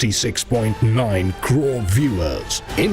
6.9 crore viewers in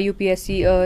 UPSC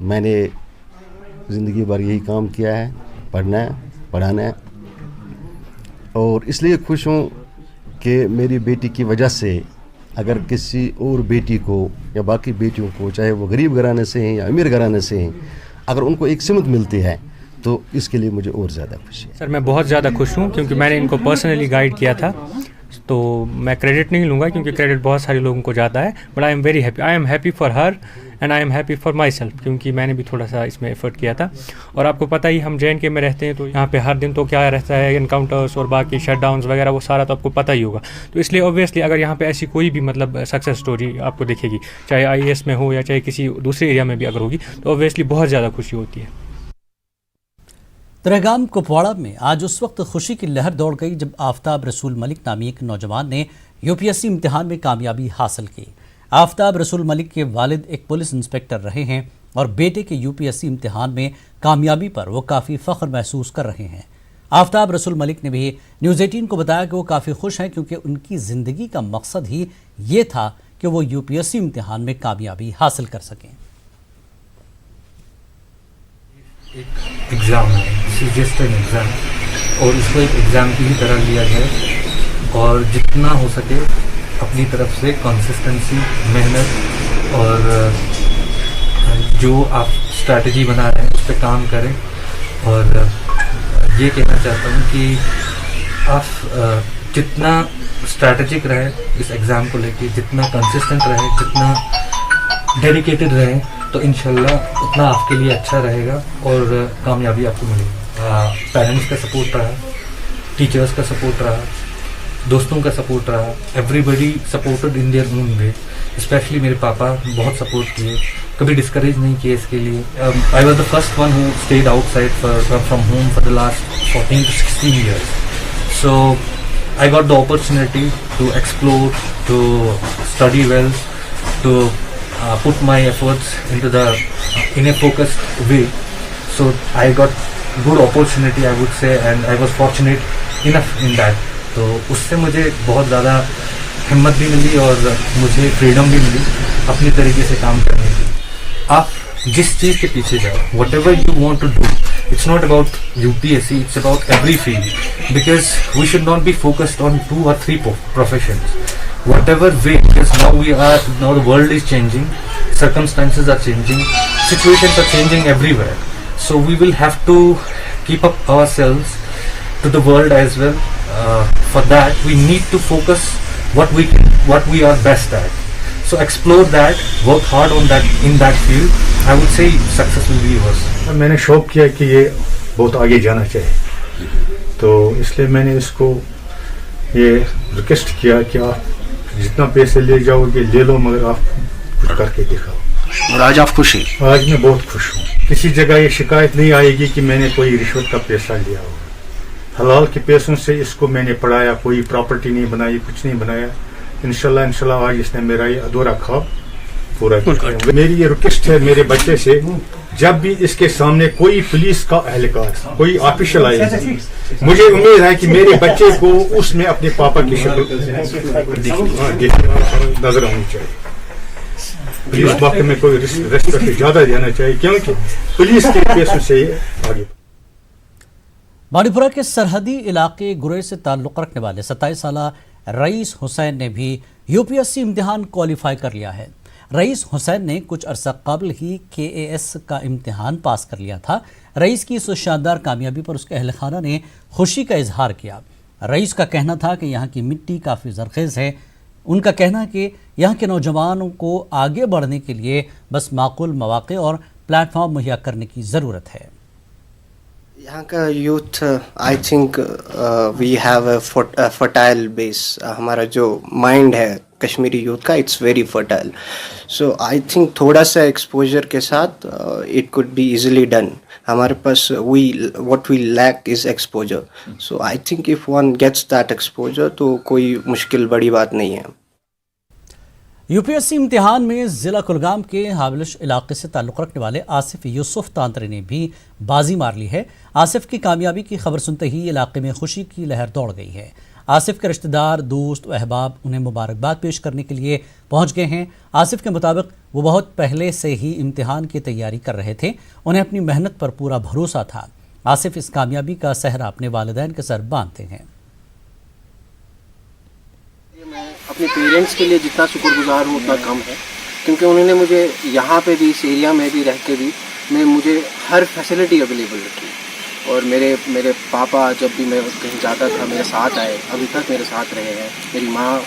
میں نے زندگی بھر یہی کام کیا ہے, پڑھنا ہے, پڑھانا ہے, اور اس لیے خوش ہوں کہ میری بیٹی کی وجہ سے اگر کسی اور بیٹی کو یا باقی بیٹیوں کو, چاہے وہ غریب گھرانے سے ہیں یا امیر گھرانے سے ہیں, اگر ان کو ایک سمت ملتی ہے تو اس کے لیے مجھے اور زیادہ خوشی ہے. سر میں بہت زیادہ خوش ہوں کیونکہ میں نے ان کو پرسنلی گائیڈ کیا تھا, تو میں کریڈٹ نہیں لوں گا کیونکہ کریڈٹ بہت سارے لوگوں کو جاتا ہے, but I am very happy, I am happy for her and I am happy for my self, کیونکہ میں نے بھی تھوڑا سا اس میں ایفرٹ کیا تھا. اور آپ کو پتہ ہی ہم JNK میں رہتے ہیں تو یہاں پہ ہر دن تو کیا رہتا ہے, انکاؤنٹرس اور باقی شٹ ڈاؤنس وغیرہ, وہ سارا تو آپ کو پتہ ہی ہوگا. تو اس لیے اوبویسلی اگر یہاں پہ ایسی کوئی بھی مطلب سکسیس اسٹوری آپ کو دکھے گی, چاہے IAS میں ہو یا چاہے کسی دوسرے ایریا میں بھی اگر ہوگی, تو اوبویسلی بہت زیادہ خوشی ہوتی ہے. ترہگام کپواڑہ میں آج اس وقت خوشی کی لہر دوڑ گئی جب آفتاب رسول ملک نامی ایک نوجوان نے UPSC امتحان میں کامیابی حاصل کی. آفتاب رسول ملک کے والد ایک پولیس انسپکٹر رہے ہیں اور بیٹے کے UPSC امتحان میں کامیابی پر وہ کافی فخر محسوس کر رہے ہیں. آفتاب رسول ملک نے بھی نیوز 18 کو بتایا کہ وہ کافی خوش ہیں کیونکہ ان کی زندگی کا مقصد ہی یہ تھا کہ وہ UPSC امتحان میں کامیابی حاصل کر سکیں. ایک ایگزام ہے, دس از جسٹ این ایگزام, اور اس کو ایک ایگزام کی ہی طرح لیا جائے اور جتنا ہو سکے اپنی طرف سے کنسسٹنسی, محنت اور جو آپ اسٹریٹجی بنا رہے ہیں اس پہ کام کریں. اور یہ کہنا چاہتا ہوں کہ آپ جتنا اسٹریٹجک رہیں اس ایگزام کو لے کے, جتنا کنسسٹنٹ رہیں, جتنا ڈیڈیکیٹڈ رہیں, تو انشاءاللہ اتنا آپ کے لیے اچھا رہے گا اور کامیابی آپ کو ملے گی. پیرنٹس کا سپورٹ رہا, ٹیچرس کا سپورٹ رہا, دوستوں کا سپورٹ رہا, everybody supported in their own way. Especially میرے پاپا بہت سپورٹ کیے, کبھی ڈسکریج نہیں کیے اس کے لیے. I was the first one who stayed outside from home for the last 14 to 16 years. So I got the opportunity to explore, to study well, to put my efforts in a focused way. So I got good opportunity, I would say, and I was fortunate enough in that. تو اس سے مجھے بہت زیادہ ہمت بھی ملی اور مجھے فریڈم بھی ملی اپنی طریقے سے کام کرنے کی. آپ جس چیز کے پیچھے جاؤ, whatever you want to do, it's not about UPSC, it's about every field, because we should not be focused on 2 or 3 professions. Whatever way, because now the world is changing, circumstances are changing, situations are changing everywhere. So we will have to keep up ourselves to the world as well. For that we need to focus what we are best at. So explore that, work hard on that, in that field. I would say success will be yours. میں نے شوق کیا کہ یہ بہت آگے جانا چاہے, تو اس لیے میں نے اس کو یہ ریکویسٹ کیا کہ آپ جتنا پیسے لے جاؤ گے لے لو, مگر آپ کچھ کر کے دکھاؤ. اور آج آپ خوش ہیں؟ آج میں بہت خوش ہوں. کسی جگہ یہ شکایت نہیں آئے گی کہ میں نے کوئی رشوت کا پیسہ لیا ہو. حلال کے پیسوں سے اس کو میں نے پڑھایا, کوئی پراپرٹی نہیں بنائی, کچھ نہیں بنایا. انشاءاللہ آج اس نے میرا یہ ادھورا خواب پورا کیا. میری یہ ریکویسٹ ہے میرے بچے سے, جب بھی اس کے سامنے کوئی پولیس کا اہلکار, کوئی آفیشل آئے, مجھے امید ہے کہ میرے بچے کو اس میں اپنے پاپا کی شکل نظر آنی چاہیے. پولیس واقعے میں کوئی ریسپیکٹ زیادہ دینا چاہیے, کیونکہ پولیس کے پیسوں سے یہ آگے. بانڈی پورہ کے سرحدی علاقے گریز سے تعلق رکھنے والے 27 سالہ رئیس حسین نے بھی UPSC امتحان کوالیفائی کر لیا ہے. رئیس حسین نے کچھ عرصہ قبل ہی KAS کا امتحان پاس کر لیا تھا. رئیس کی اس شاندار کامیابی پر اس کے اہل خانہ نے خوشی کا اظہار کیا. رئیس کا کہنا تھا کہ یہاں کی مٹی کافی زرخیز ہے. ان کا کہنا ہے کہ یہاں کے نوجوانوں کو آگے بڑھنے کے لیے بس معقول مواقع اور پلیٹ فارم مہیا کرنے کی ضرورت ہے. یہاں کا youth I think we have a fertile base. ہمارا جو مائنڈ ہے کشمیری یوتھ کا, it's very fertile. So I think تھوڑا سا ایکسپوجر کے ساتھ it could be easily done. ہمارے پاس what we lack is exposure. So I think if one gets that exposure تو کوئی مشکل بڑی بات نہیں ہے. UPSC امتحان میں ضلع کلگام کے حابلش علاقے سے تعلق رکھنے والے آصف یوسف تانترے نے بھی بازی مار لی ہے. آصف کی کامیابی کی خبر سنتے ہی علاقے میں خوشی کی لہر دوڑ گئی ہے. آصف کے رشتہ دار، دوست و احباب انہیں مبارکباد پیش کرنے کے لیے پہنچ گئے ہیں۔ آصف کے مطابق وہ بہت پہلے سے ہی امتحان کی تیاری کر رہے تھے، انہیں اپنی محنت پر پورا بھروسہ تھا۔ آصف اس کامیابی کا سہرا اپنے والدین کے سر باندھتے ہیں۔ میں اپنے پیرنٹس کے لیے جتنا شکر گزار ہوں اتنا کم ہے، کیونکہ انہوں نے مجھے یہاں پہ بھی، اس ایریا میں بھی رہ کے بھی مجھے ہر فیسلٹی اویلیبل رکھی، اور میرے پاپا جب بھی میں کہیں جاتا تھا میرے ساتھ آئے، ابھی تک میرے ساتھ رہے ہیں۔ میری ماں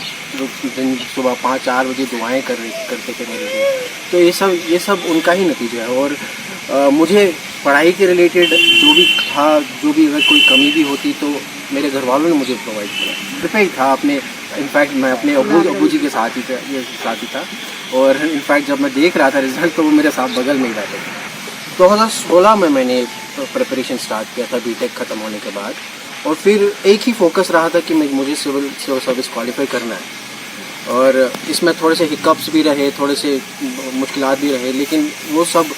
دن صبح 5-4 بجے دعائیں کرتے تھے میرے لیے، تو یہ سب ان کا ہی نتیجہ ہے۔ اور مجھے پڑھائی کے ریلیٹڈ جو بھی تھا، جو بھی اگر کوئی کمی بھی ہوتی تو میرے گھر والوں نے مجھے پرووائڈ کیا۔ پہ ہی تھا اپنے، انفیکٹ میں اپنے ابو جی کے ساتھ ہی تھا، اور انفیکٹ جب میں دیکھ رہا تھا رزلٹ تو وہ میرے ساتھ بغل میں ہی رہتے تھے۔ 2016 میں نے پریپریشن سٹارٹ کیا تھا بی ٹیک ختم ہونے کے بعد، اور پھر ایک ہی فوکس رہا تھا کہ مجھے سول سروس کوالیفائی کرنا ہے، اور اس میں تھوڑے سے ہکپس بھی رہے، تھوڑے سے مشکلات بھی رہے، لیکن وہ سب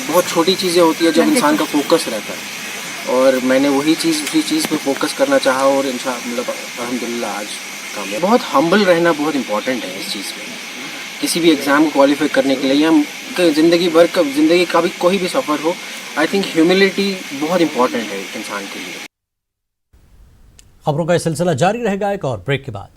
بہت چھوٹی چیزیں ہوتی ہیں جب انسان کا فوکس رہتا ہے، اور میں نے اسی چیز پہ فوکس کرنا چاہا، اور مطلب الحمدللہ آج کامیاب۔ بہت ہمبل رہنا بہت امپورٹنٹ ہے اس چیز میں، کسی بھی ایگزام کو کوالیفائی کرنے کے لیے، ہم زندگی کا بھی کوئی بھی سفر ہو، آئی تھنک ہیوملٹی بہت امپورٹنٹ ہے ایک انسان کے لیے۔ خبروں کا یہ سلسلہ جاری رہے گا ایک اور بریک کے بعد۔